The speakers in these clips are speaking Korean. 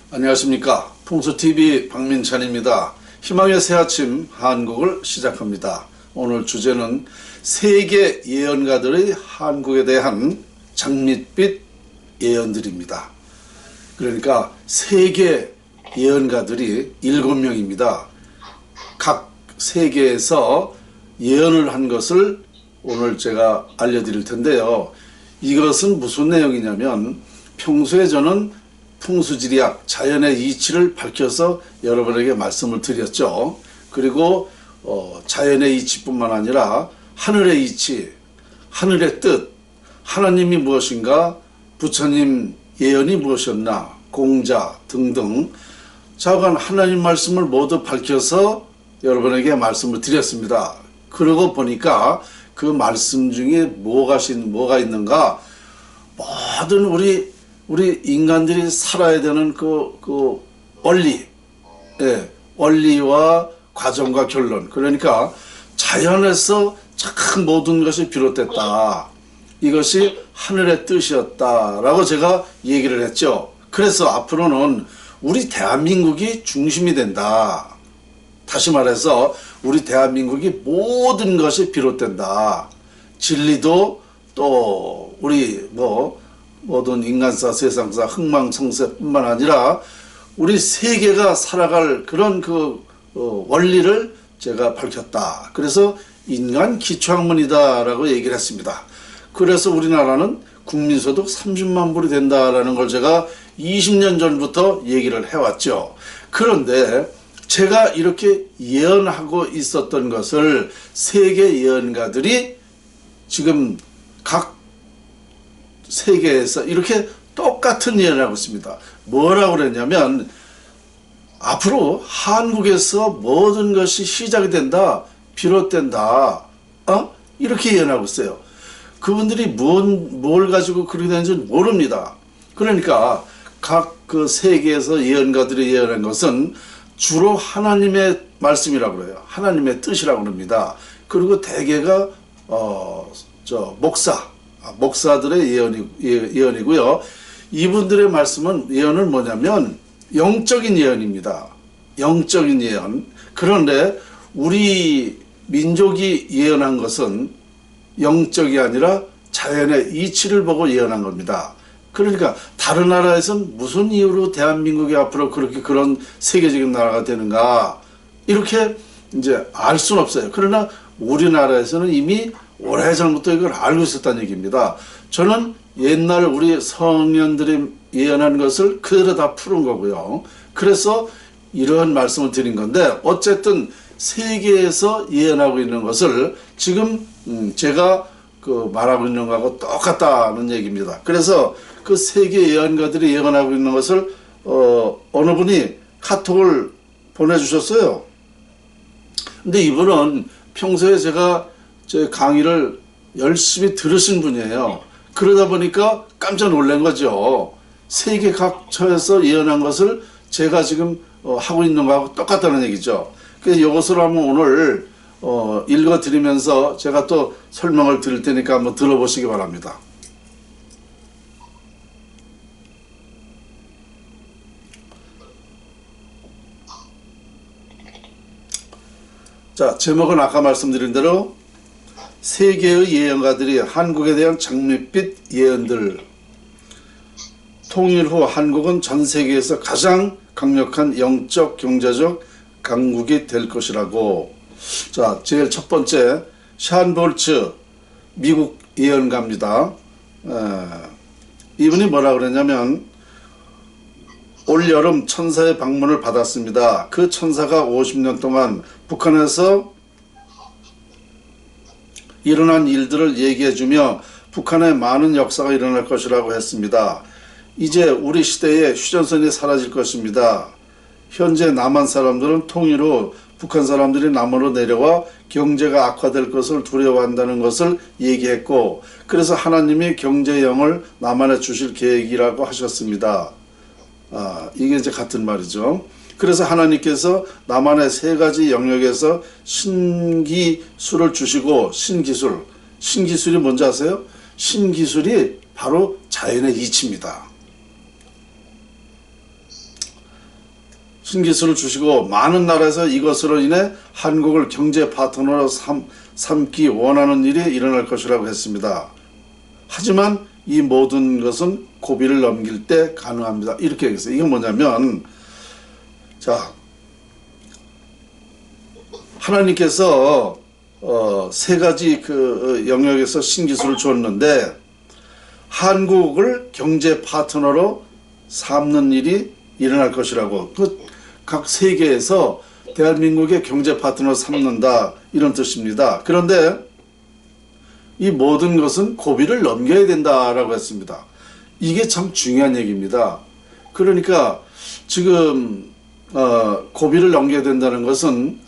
안녕하십니까. 풍수TV 박민찬입니다. 희망의 새아침 한국을 시작합니다. 오늘 주제는 세계 예언가들의 한국에 대한 장밋빛 예언들입니다. 그러니까 세계 예언가들이 7명입니다. 각 세계에서 예언을 한 것을 오늘 제가 알려드릴 텐데요. 이것은 무슨 내용이냐면 평소에 저는 풍수지리학, 자연의 이치를 밝혀서 여러분에게 말씀을 드렸죠. 그리고 자연의 이치뿐만 아니라 하늘의 이치, 하늘의 뜻, 하나님이 무엇인가, 부처님 예언이 무엇이었나, 공자 등등 자관 하나님 말씀을 모두 밝혀서 여러분에게 말씀을 드렸습니다. 그러고 보니까 그 말씀 중에 뭐가 있는가, 모든 우리 인간들이 살아야 되는 그 원리, 원리와 과정과 결론, 그러니까 자연에서 참 모든 것이 비롯됐다. 이것이 하늘의 뜻이었다라고 제가 얘기를 했죠. 그래서 앞으로는 우리 대한민국이 중심이 된다. 다시 말해서 우리 대한민국이 모든 것이 비롯된다. 진리도 또 우리 모든 인간사, 세상사, 흥망성쇠뿐만 아니라 우리 세계가 살아갈 그런 원리를 제가 밝혔다. 그래서 인간 기초학문이다라고 얘기를 했습니다. 그래서 우리나라는 국민소득 30만 불이 된다라는 걸 제가 20년 전부터 얘기를 해왔죠. 그런데 제가 이렇게 예언하고 있었던 것을 세계 예언가들이 지금 각 세계에서 이렇게 똑같은 예언을 하고 있습니다. 뭐라고 그랬냐면 앞으로 한국에서 모든 것이 시작이 된다, 비롯된다, 이렇게 예언하고 있어요. 그분들이 뭘 가지고 그렇게 되는지 모릅니다. 그러니까 각 그 세계에서 예언가들이 예언한 것은 주로 하나님의 말씀이라고 그래요. 하나님의 뜻이라고 합니다. 그리고 대개가 목사들의 예언이고요. 이분들의 말씀은 예언은 뭐냐면 영적인 예언입니다. 영적인 예언. 그런데 우리 민족이 예언한 것은 영적이 아니라 자연의 이치를 보고 예언한 겁니다. 그러니까 다른 나라에서는 무슨 이유로 대한민국이 앞으로 그런 세계적인 나라가 되는가 이렇게 이제 알 수는 없어요. 그러나 우리나라에서는 이미 오래전부터 이걸 알고 있었다는 얘기입니다. 저는 옛날 우리 성현들이 예언한 것을 그대로 다 푸는 거고요. 그래서 이런 말씀을 드린 건데 어쨌든 세계에서 예언하고 있는 것을 지금 제가 말하고 있는 거하고 똑같다는 얘기입니다. 그래서 그 세계 예언가들이 예언하고 있는 것을 어느 분이 카톡을 보내주셨어요. 근데 이분은 평소에 제가 제 강의를 열심히 들으신 분이에요. 그러다 보니까 깜짝 놀란 거죠. 세계 각처에서 예언한 것을 제가 지금 하고 있는 거하고 똑같다는 얘기죠. 그래서 이것을 한번 오늘 읽어드리면서 제가 또 설명을 드릴 테니까 한번 들어보시기 바랍니다. 자, 제목은 아까 말씀드린 대로 세계의 예언가들이 한국에 대한 장밋빛 예언들. 통일 후 한국은 전 세계에서 가장 강력한 영적, 경제적 강국이 될 것이라고. 자, 제일 첫 번째 샤안 볼츠 미국 예언가입니다. 이분이 뭐라 그랬냐면 올 여름 천사의 방문을 받았습니다. 그 천사가 50년 동안 북한에서 일어난 일들을 얘기해주며 북한에 많은 역사가 일어날 것이라고 했습니다. 이제 우리 시대에 휴전선이 사라질 것입니다. 현재 남한 사람들은 통일 후 북한 사람들이 남으로 내려와 경제가 악화될 것을 두려워한다는 것을 얘기했고, 그래서 하나님이 경제영을 남한에 주실 계획이라고 하셨습니다. 이게 이제 같은 말이죠. 그래서 하나님께서 남한의 3가지 영역에서 신기술을 주시고, 신기술이 뭔지 아세요? 신기술이 바로 자연의 이치입니다. 신기술을 주시고 많은 나라에서 이것으로 인해 한국을 경제 파트너로 삼기 원하는 일이 일어날 것이라고 했습니다. 하지만 이 모든 것은 고비를 넘길 때 가능합니다. 이렇게 얘기했어요. 이게 뭐냐면, 자, 하나님께서 세 가지 그 영역에서 신기술을 줬는데 한국을 경제 파트너로 삼는 일이 일어날 것이라고, 각 세계에서 대한민국의 경제 파트너로 삼는다, 이런 뜻입니다. 그런데 이 모든 것은 고비를 넘겨야 된다라고 했습니다. 이게 참 중요한 얘기입니다. 그러니까 지금 고비를 넘겨야 된다는 것은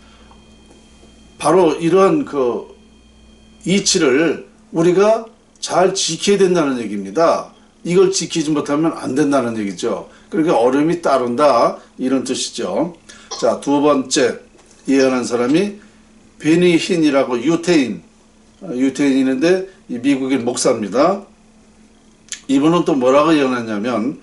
바로 이런 그 이치를 우리가 잘 지켜야 된다는 얘기입니다. 이걸 지키지 못하면 안 된다는 얘기죠. 그러니까 어려움이 따른다, 이런 뜻이죠. 자, 두 번째 예언한 사람이 베니 힌이라고 유태인인데 미국인 목사입니다. 이분은 또 뭐라고 예언했냐면,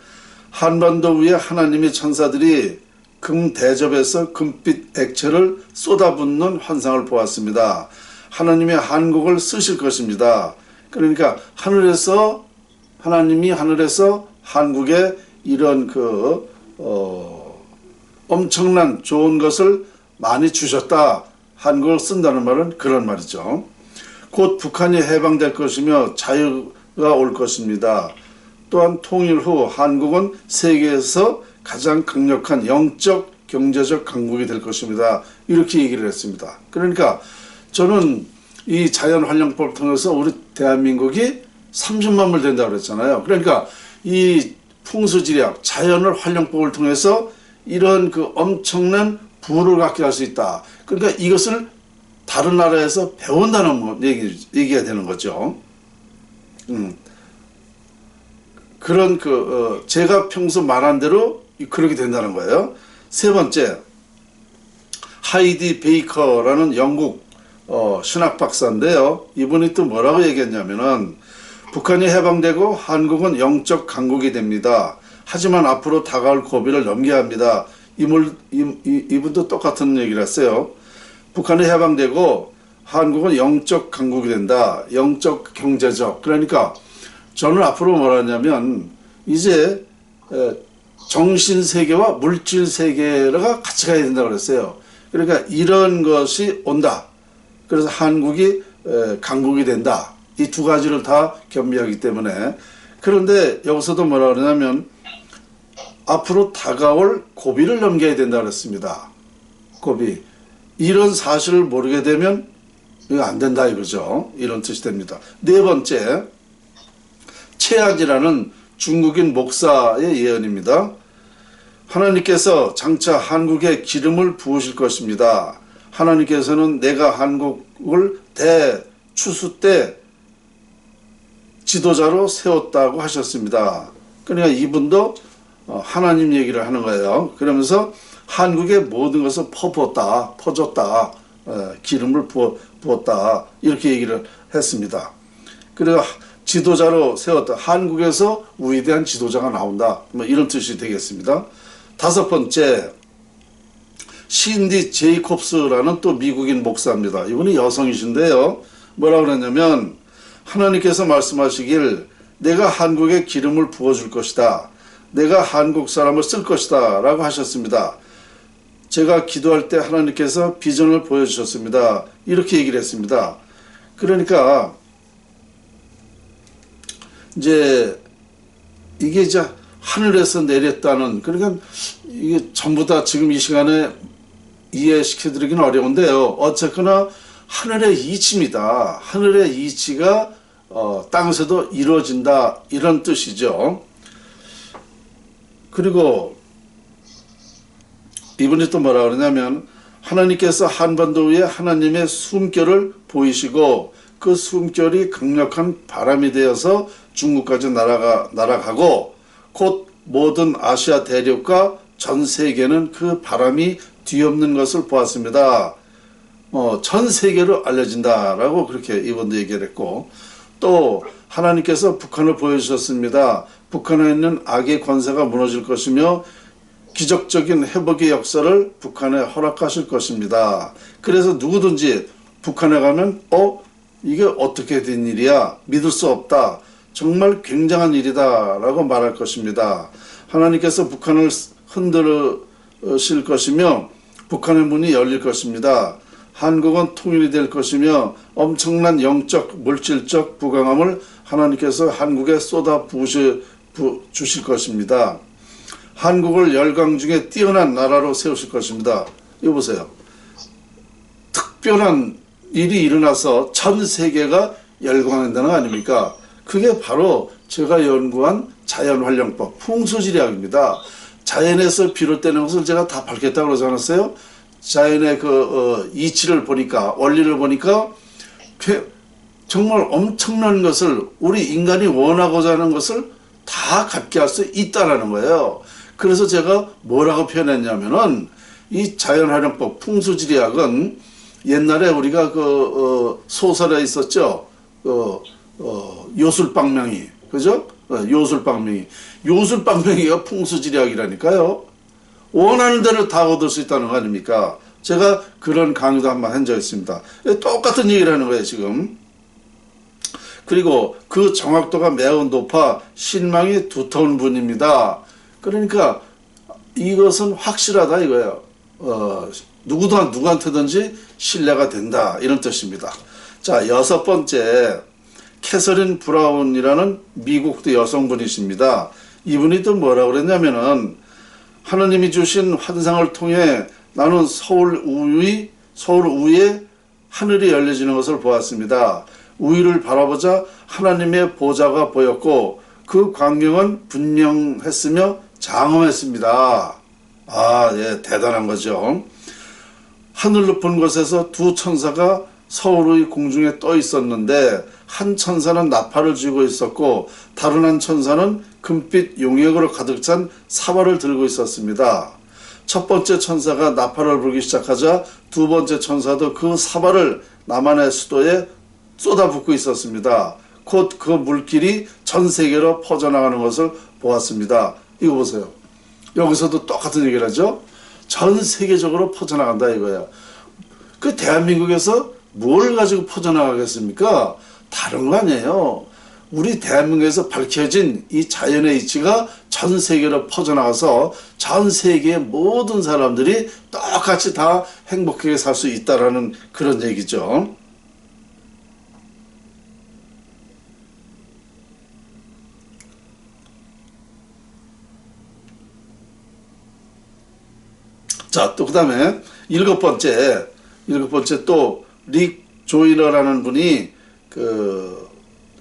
한반도 위에 하나님의 천사들이 금 대접에서 금빛 액체를 쏟아붓는 환상을 보았습니다. 하나님이 한국을 쓰실 것입니다. 그러니까 하나님이 하늘에서 한국에 이런 엄청난 좋은 것을 많이 주셨다, 한국을 쓴다는 말은 그런 말이죠. 곧 북한이 해방될 것이며 자유가 올 것입니다. 또한 통일 후 한국은 세계에서 가장 강력한 영적 경제적 강국이 될 것입니다. 이렇게 얘기를 했습니다. 그러니까 저는 이 자연환경법을 통해서 우리 대한민국이 30만 불 된다고 그랬잖아요. 그러니까 이 풍수지리학 자연활용법을 통해서 이런 그 엄청난 부를 갖게 할 수 있다. 그러니까 이것을 다른 나라에서 배운다는 얘기가 되는 거죠. 그런 제가 평소 말한 대로 그렇게 된다는 거예요. 세 번째, 하이디 베이커라는 영국 신학 박사인데요. 이분이 또 뭐라고 얘기했냐면은, 북한이 해방되고 한국은 영적 강국이 됩니다. 하지만 앞으로 다가올 고비를 넘겨야 합니다. 이분도 똑같은 얘기를 했어요. 북한이 해방되고 한국은 영적 강국이 된다. 영적 경제적. 그러니까 저는 앞으로 뭐라 하냐면, 이제 정신세계와 물질세계가 같이 가야 된다고 그랬어요. 그러니까 이런 것이 온다. 그래서 한국이 강국이 된다. 이 두 가지를 다 겸비하기 때문에. 그런데 여기서도 뭐라 그러냐면, 앞으로 다가올 고비를 넘겨야 된다 그랬습니다. 고비. 이런 사실을 모르게 되면 이거 안 된다 이거죠. 이런 뜻이 됩니다. 네 번째, 채약이라는 중국인 목사의 예언입니다. 하나님께서 장차 한국에 기름을 부으실 것입니다. 하나님께서는 내가 한국을 대추수 때 지도자로 세웠다고 하셨습니다. 그러니까 이분도 하나님 얘기를 하는 거예요. 그러면서 한국의 모든 것을 퍼줬다, 기름을 부었다, 이렇게 얘기를 했습니다. 그리고 지도자로 세웠다. 한국에서 위대한 지도자가 나온다. 뭐 이런 뜻이 되겠습니다. 다섯 번째, 신디 제이콥스라는 또 미국인 목사입니다. 이분이 여성이신데요. 뭐라고 그랬냐면, 하나님께서 말씀하시길 내가 한국에 기름을 부어줄 것이다. 내가 한국 사람을 쓸 것이다 라고 하셨습니다. 제가 기도할 때 하나님께서 비전을 보여주셨습니다. 이렇게 얘기를 했습니다. 그러니까 이제 이게 이제 하늘에서 내렸다는, 그러니까 이게 전부 다 지금 이 시간에 이해시켜드리기는 어려운데요. 어쨌거나 하늘의 이치입니다. 하늘의 이치가 땅에서도 이루어진다, 이런 뜻이죠. 그리고 이분이 또 뭐라 그러냐면, 하나님께서 한반도 위에 하나님의 숨결을 보이시고 그 숨결이 강력한 바람이 되어서 중국까지 날아가고 곧 모든 아시아 대륙과 전 세계는 그 바람이 뒤엎는 것을 보았습니다. 전 세계로 알려진다라고 그렇게 이분도 얘기를 했고, 또 하나님께서 북한을 보여주셨습니다. 북한에 있는 악의 권세가 무너질 것이며 기적적인 회복의 역사를 북한에 허락하실 것입니다. 그래서 누구든지 북한에 가면 이게 어떻게 된 일이야? 믿을 수 없다. 정말 굉장한 일이다 라고 말할 것입니다. 하나님께서 북한을 흔들으실 것이며 북한의 문이 열릴 것입니다. 한국은 통일이 될 것이며 엄청난 영적 물질적 부강함을 하나님께서 한국에 쏟아 주실 것입니다. 한국을 열강 중에 뛰어난 나라로 세우실 것입니다. 이거 보세요. 특별한 일이 일어나서 전 세계가 열광한다는 거 아닙니까? 그게 바로 제가 연구한 자연활용법, 풍수지리학입니다. 자연에서 비롯되는 것을 제가 다 밝혔다고 그러지 않았어요? 자연의 이치를 보니까, 원리를 보니까 정말 엄청난 것을, 우리 인간이 원하고자 하는 것을 다 갖게 할 수 있다라는 거예요. 그래서 제가 뭐라고 표현했냐면은 이 자연활용법, 풍수지리학은 옛날에 우리가 소설에 있었죠. 요술방명이, 그죠? 요술방명이가 풍수지리학이라니까요. 원하는 대로 다 얻을 수 있다는 거 아닙니까? 제가 그런 강의도 한번 한 적이 있습니다. 똑같은 얘기를 하는 거예요, 지금. 그리고 그 정확도가 매우 높아 신망이 두터운 분입니다. 그러니까 이것은 확실하다 이거예요. 누구한테든지 신뢰가 된다 이런 뜻입니다. 자, 6번째, 캐서린 브라운이라는 미국 여성분이십니다. 이분이 또 뭐라고 그랬냐면은 하나님이 주신 환상을 통해 나는 서울 우위에 하늘이 열려지는 것을 보았습니다. 우위를 바라보자 하나님의 보좌가 보였고 그 광경은 분명했으며 장엄했습니다. 예, 대단한 거죠. 하늘 높은 곳에서 두 천사가 서울의 공중에 떠 있었는데 한 천사는 나팔을 쥐고 있었고 다른 한 천사는 금빛 용액으로 가득 찬 사발을 들고 있었습니다. 첫 번째 천사가 나팔을 불기 시작하자 두 번째 천사도 그 사발을 남한의 수도에 쏟아붓고 있었습니다. 곧 그 물길이 전 세계로 퍼져나가는 것을 보았습니다. 이거 보세요. 여기서도 똑같은 얘기를 하죠. 전 세계적으로 퍼져나간다 이거야. 그 대한민국에서 뭘 가지고 퍼져나가겠습니까? 다른 거 아니에요. 우리 대한민국에서 밝혀진 이 자연의 이치가 전 세계로 퍼져나가서 전 세계의 모든 사람들이 똑같이 다 행복하게 살 수 있다라는 그런 얘기죠. 자, 또 그 다음에 일곱 번째 또 릭 조이너라는 분이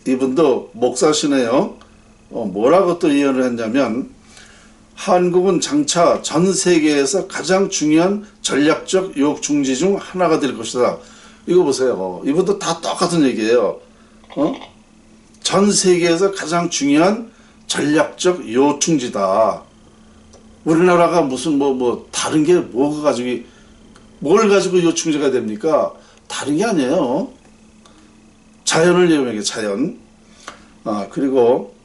이분도 목사시네요. 뭐라고 또 예언을 했냐면 한국은 장차 전 세계에서 가장 중요한 전략적 유혹 중지 중 하나가 될 것이다. 이거 보세요. 이분도 다 똑같은 얘기예요. 전 세계에서 가장 중요한 전략적 유혹 중지다. 우리나라가 무슨 다른 게 뭘 가지고 요충지가 됩니까? 다른 게 아니에요. 자연을 이용해 자연. 그리고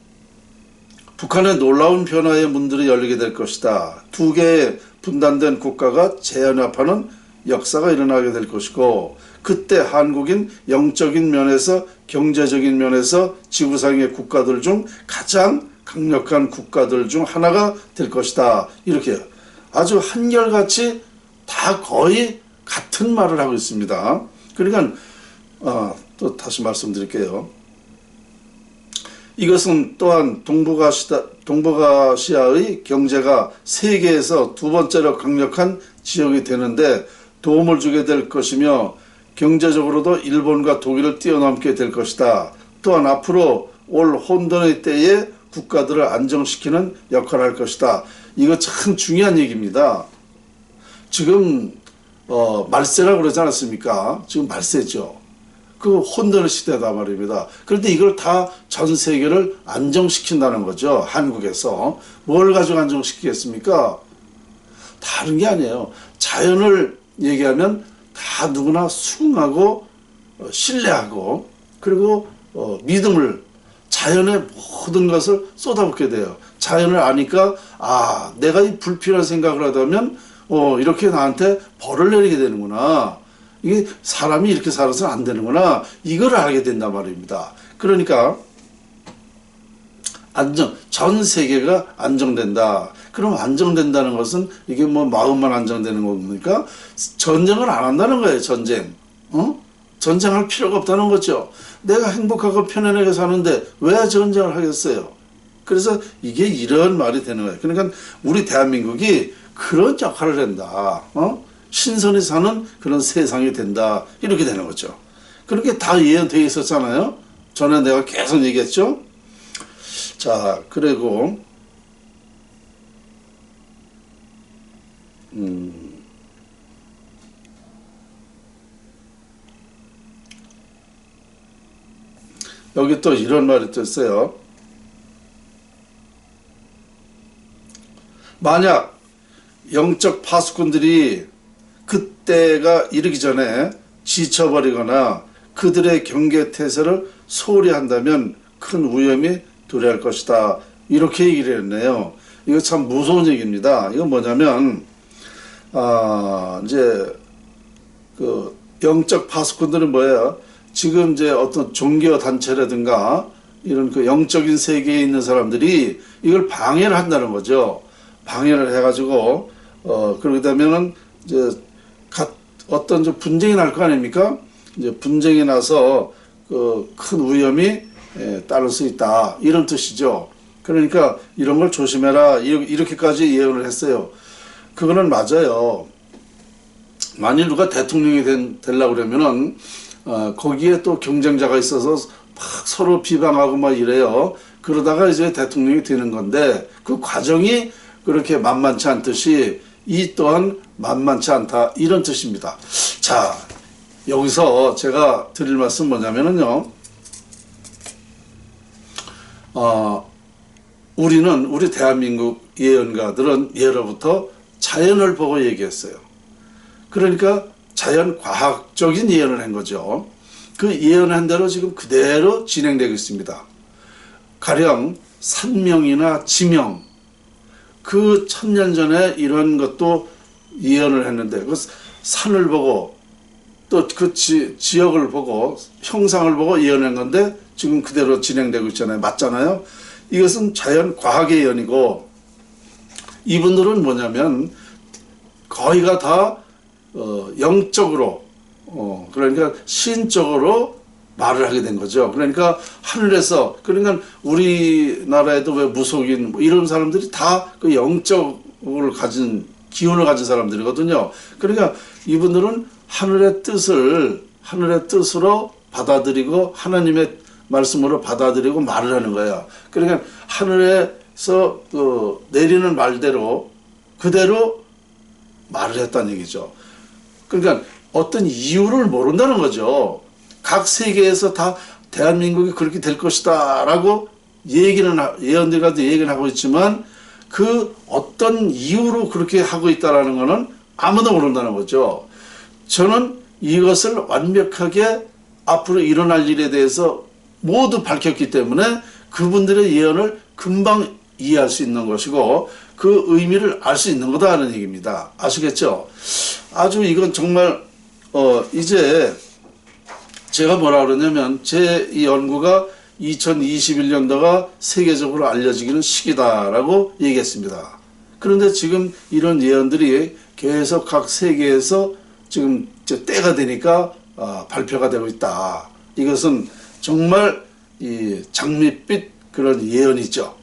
북한의 놀라운 변화의 문들이 열리게 될 것이다. 두 개의 분단된 국가가 재연합하는 역사가 일어나게 될 것이고 그때 한국인 영적인 면에서 경제적인 면에서 지구상의 국가들 중 가장 강력한 국가들 중 하나가 될 것이다. 이렇게 아주 한결같이 다 거의 같은 말을 하고 있습니다. 그러니까 또 다시 말씀드릴게요. 이것은 또한 동북아시아의 경제가 세계에서 두 번째로 강력한 지역이 되는데 도움을 주게 될 것이며 경제적으로도 일본과 독일을 뛰어넘게 될 것이다. 또한 앞으로 올 혼돈의 때에 국가들을 안정시키는 역할을 할 것이다. 이거 참 중요한 얘기입니다. 지금 말세라고 그러지 않았습니까? 지금 말세죠. 그 혼돈의 시대다 말입니다. 그런데 이걸 다 전 세계를 안정시킨다는 거죠. 한국에서. 뭘 가지고 안정시키겠습니까? 다른 게 아니에요. 자연을 얘기하면 다 누구나 수긍하고 신뢰하고 그리고 믿음을 자연의 모든 것을 쏟아붓게 돼요. 자연을 아니까 내가 이 불필요한 생각을 하다면 이렇게 나한테 벌을 내리게 되는구나. 이게 사람이 이렇게 살아서는 안 되는구나. 이걸 알게 된단 말입니다. 그러니까 전 세계가 안정된다. 그럼 안정된다는 것은 이게 뭐 마음만 안정되는 겁니까? 전쟁을 안 한다는 거예요. 전쟁할 필요가 없다는 거죠. 내가 행복하고 편안하게 사는데 왜 전쟁을 하겠어요? 그래서 이게 이런 말이 되는 거예요. 그러니까 우리 대한민국이 그런 역할을 한다. 신선히 사는 그런 세상이 된다. 이렇게 되는 거죠. 그렇게 다 예언되어 있었잖아요. 전에 내가 계속 얘기했죠. 자, 그리고 여기 또 이런 말이 또 있어요. 만약 영적 파수꾼들이 그때가 이르기 전에 지쳐버리거나 그들의 경계태세를 소홀히 한다면 큰 위험이 도래할 것이다. 이렇게 얘기를 했네요. 이거 참 무서운 얘기입니다. 이건 뭐냐면 이제 그 영적 파수꾼들은 뭐예요? 지금 이제 어떤 종교 단체라든가 이런 그 영적인 세계에 있는 사람들이 이걸 방해를 한다는 거죠. 방해를 해가지고 그러게 되면은 이제 어떤 분쟁이 날 거 아닙니까? 이제 분쟁이 나서 그 큰 위험이 따를 수 있다. 이런 뜻이죠. 그러니까 이런 걸 조심해라. 이렇게까지 예언을 했어요. 그거는 맞아요. 만일 누가 대통령이 되려고 그러면은 거기에 또 경쟁자가 있어서 막 서로 비방하고 막 이래요. 그러다가 이제 대통령이 되는 건데 그 과정이 그렇게 만만치 않듯이 이 또한 만만치 않다. 이런 뜻입니다. 자, 여기서 제가 드릴 말씀 뭐냐면은요. 우리 대한민국 예언가들은 예로부터 자연을 보고 얘기했어요. 그러니까 자연 과학적인 예언을 한 거죠. 그 예언한 대로 지금 그대로 진행되고 있습니다. 가령 산명이나 지명, 그 1000년 전에 이런 것도 예언을 했는데 그 산을 보고 또 그 지역을 보고 형상을 보고 예언한 건데 지금 그대로 진행되고 있잖아요. 맞잖아요. 이것은 자연 과학의 예언이고 이분들은 뭐냐면 거의가 다 영적으로 그러니까 신적으로 말을 하게 된 거죠. 그러니까 하늘에서 그러니까 우리나라에도 왜 무속인 이런 사람들이 다 그 영적을 가진 기운을 가진 사람들이거든요. 그러니까 이분들은 하늘의 뜻으로 받아들이고 하나님의 말씀으로 받아들이고 말을 하는 거예요. 그러니까 하늘에서 내리는 말대로 그대로 말을 했다는 얘기죠. 그러니까 어떤 이유를 모른다는 거죠. 각 세계에서 다 대한민국이 그렇게 될 것이다 라고 예언들과도 얘기는 하고 있지만 그 어떤 이유로 그렇게 하고 있다라는 것은 아무도 모른다는 거죠. 저는 이것을 완벽하게 앞으로 일어날 일에 대해서 모두 밝혔기 때문에 그분들의 예언을 금방 이해할 수 있는 것이고 그 의미를 알 수 있는 거다 하는 얘기입니다. 아시겠죠? 아주 이건 정말 이제 제가 뭐라 그러냐면 제 이 연구가 2021년도가 세계적으로 알려지기는 시기다라고 얘기했습니다. 그런데 지금 이런 예언들이 계속 각 세계에서 지금 때가 되니까 발표가 되고 있다. 이것은 정말 이 장밋빛 그런 예언이죠.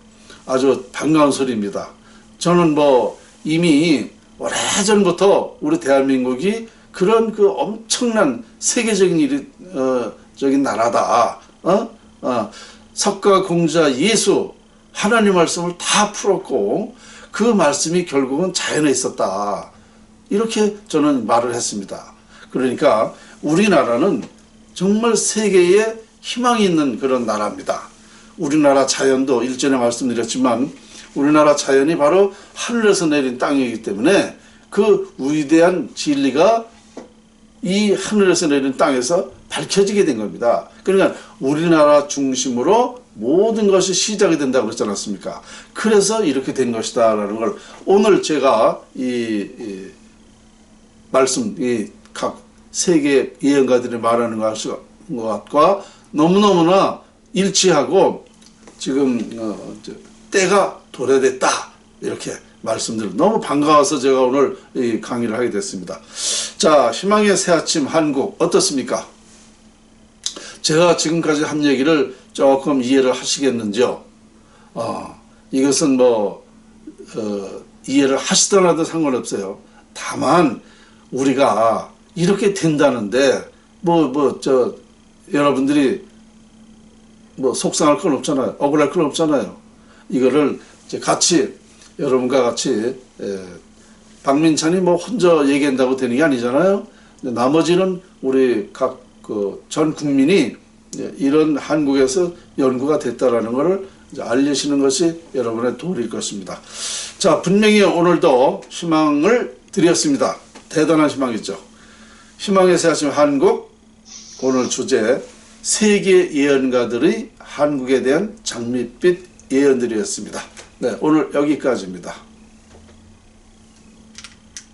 아주 반가운 소리입니다. 저는 뭐 이미 오래전부터 우리 대한민국이 그런 그 엄청난 세계적인 적인 나라다. 석가 공자 예수 하나님 말씀을 다 풀었고 그 말씀이 결국은 자연에 있었다. 이렇게 저는 말을 했습니다. 그러니까 우리나라는 정말 세계에 희망이 있는 그런 나라입니다. 우리나라 자연도 일전에 말씀드렸지만 우리나라 자연이 바로 하늘에서 내린 땅이기 때문에 그 위대한 진리가 이 하늘에서 내린 땅에서 밝혀지게 된 겁니다. 그러니까 우리나라 중심으로 모든 것이 시작이 된다고 그랬지 않았습니까? 그래서 이렇게 된 것이다라는 걸 오늘 제가 이 말씀, 이 각 세계 예언가들이 말하는 것과 너무너무나 일치하고 지금 때가 도래됐다 이렇게 말씀드려 너무 반가워서 제가 오늘 이 강의를 하게 됐습니다. 자, 희망의 새아침 한국 어떻습니까? 제가 지금까지 한 얘기를 조금 이해를 하시겠는지요? 이것은 이해를 하시더라도 상관없어요. 다만 우리가 이렇게 된다는데 여러분들이 속상할 건 없잖아요. 억울할 건 없잖아요. 이거를 이제 같이 여러분과 같이 박민찬이 혼자 얘기한다고 되는 게 아니잖아요. 나머지는 우리 각 전 국민이 이런 한국에서 연구가 됐다라는 것을 알리시는 것이 여러분의 도리일 것입니다. 자, 분명히 오늘도 희망을 드렸습니다. 대단한 희망이죠. 희망의 새아침 한국 오늘 주제 세계 예언가들의 한국에 대한 장밋빛 예언들이었습니다. 네, 오늘 여기까지입니다.